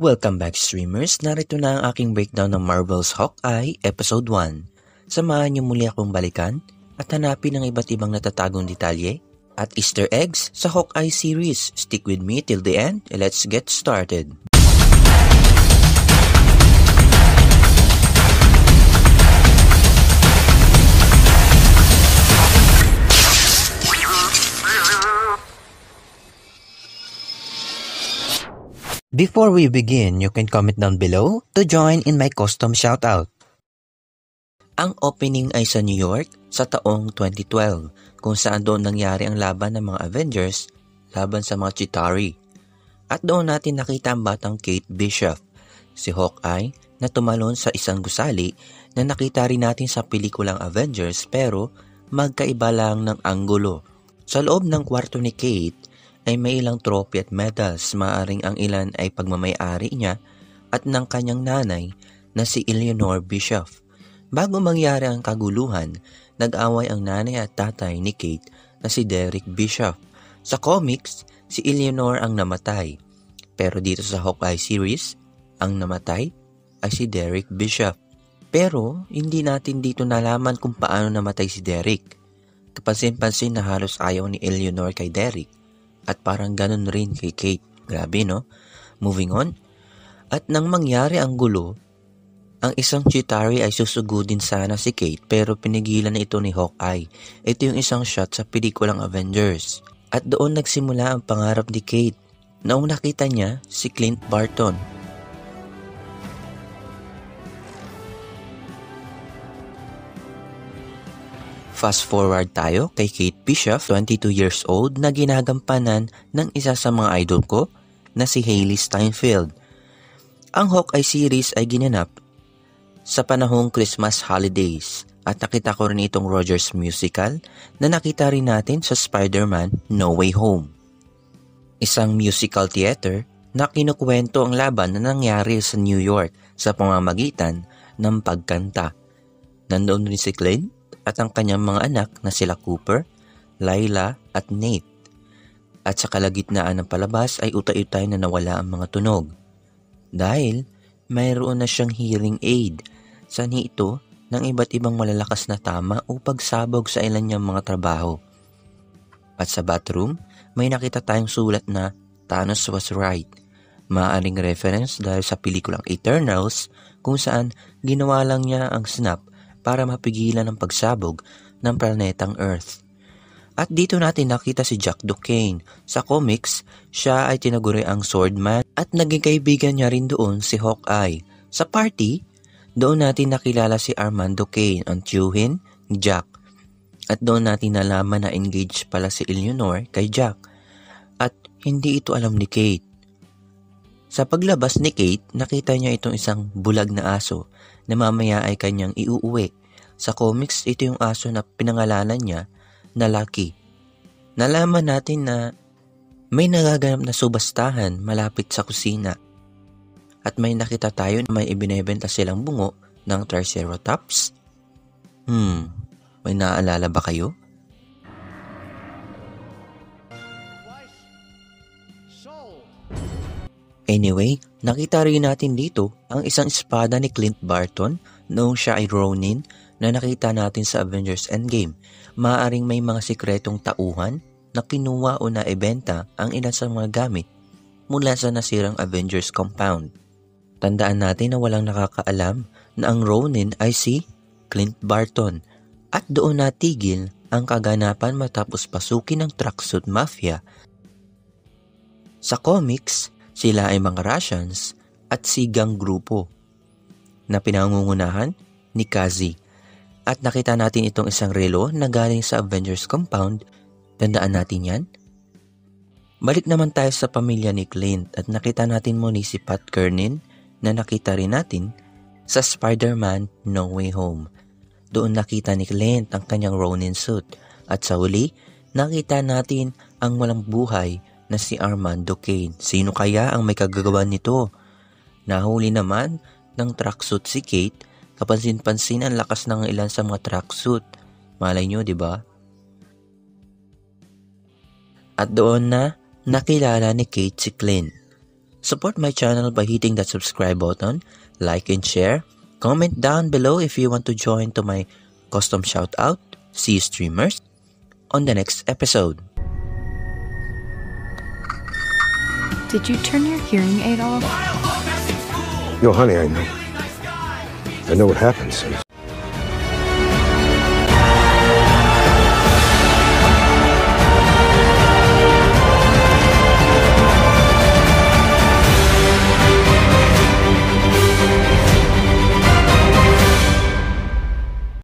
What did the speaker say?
Welcome back streamers, narito na ang aking breakdown ng Marvel's Hawkeye Episode 1. Samahan niyo muli akong balikan at hanapin ang iba't ibang natatagong detalye at Easter eggs sa Hawkeye series. Stick with me till the end and let's get started. Before we begin, you can comment down below to join in my custom shoutout. Ang opening ay sa New York sa taong 2012 kung saan doon nangyari ang laban ng mga Avengers laban sa mga Chitauri. At doon natin nakita ang batang Kate Bishop, si Hawkeye na tumalon sa isang gusali na nakita rin natin sa pelikulang Avengers pero magkaiba lang ng anggulo. Sa loob ng kwarto ni Kate ay may ilang trophy at medals, maaring ang ilan ay pagmamay-ari niya at ng kanyang nanay na si Eleanor Bishop. Bago mangyari ang kaguluhan, nag-away ang nanay at tatay ni Kate na si Derek Bishop. Sa comics, si Eleanor ang namatay, pero dito sa Hawkeye series, ang namatay ay si Derek Bishop. Pero hindi natin dito nalaman kung paano namatay si Derek. Kapansin-pansin na halos ayaw ni Eleanor kay Derek. At parang ganun rin kay Kate. Grabe, no? Moving on. At nang mangyari ang gulo, ang isang Chitauri ay susugudin sana si Kate pero pinigilan na ito ni Hawkeye. Ito yung isang shot sa pelikulang Avengers. At doon nagsimula ang pangarap ni Kate. Noong nakita niya si Clint Barton. Fast forward tayo kay Kate Bishop, 22 years old, na ginagampanan ng isa sa mga idol ko na si Hailee Steinfeld. Ang Hawkeye series ay ginanap sa panahong Christmas holidays at nakita ko rin itong Rogers musical na nakita rin natin sa Spider-Man No Way Home. Isang musical theater na kinukwento ang laban na nangyari sa New York sa pamamagitan ng pagkanta. Nandoon rin si Clint at ang kanyang mga anak na sila Cooper, Layla at Nate. At sa kalagitnaan ng palabas ay utay-utay na nawala ang mga tunog. Dahil mayroon na siyang hearing aid. Sanhi ito ng iba't ibang malalakas na tama o pagsabog sa ilan niyang mga trabaho. At sa bathroom, may nakita tayong sulat na Thanos was right. Maaaring reference dahil sa pelikulang Eternals kung saan ginawa lang niya ang snap para mapigilan ang pagsabog ng planetang Earth. At dito natin nakita si Jack Duquesne. Sa comics, siya ay tinaguri ang Swordman at naging kaibigan niya rin doon si Hawkeye. Sa party, doon natin nakilala si Armand Duquesne, ang tiyuhin ni Jack. At doon natin nalaman na engaged pala si Eleanor kay Jack. At hindi ito alam ni Kate. Sa paglabas ni Kate, nakita niya itong isang bulag na aso na mamaya ay kanyang iuuwi. Sa comics, ito yung aso na pinangalanan niya na Lucky. Nalaman natin na may nagaganap na subastahan malapit sa kusina. At may nakita tayo na may ibinebenta silang bungo ng Triceratops. May naaalala ba kayo? Anyway, nakita rin natin dito ang isang espada ni Clint Barton noong siya ay Ronin na nakita natin sa Avengers Endgame. Maaaring may mga sikretong tauhan na kinuha o naibenta ang ilan sa mga gamit mula sa nasirang Avengers compound. Tandaan natin na walang nakakaalam na ang Ronin ay si Clint Barton at doon natigil ang kaganapan matapos pasukin ng Tracksuit Mafia. Sa comics, sila ay mga Russians at sigang grupo na pinangungunahan ni Kazi. At nakita natin itong isang relo na galing sa Avengers compound. Tandaan natin yan. Balik naman tayo sa pamilya ni Clint at nakita natin muli si Pat Kernin na nakita rin natin sa Spider-Man No Way Home. Doon nakita ni Clint ang kanyang Ronin suit at sa huli nakita natin ang walang buhay na si Armand Duquesne. Sino kaya ang may kagagawan nito? Nahuli naman ng tracksuit si Kate. Kapansin-pansin ang lakas ng ilan sa mga tracksuit. Malay nyo, di ba? At doon na nakilala ni Kate si Clint. Support my channel by hitting that subscribe button, like and share. Comment down below if you want to join to my custom shoutout. See you streamers on the next episode. Did you turn your hearing aid off? No, honey, I know what happens.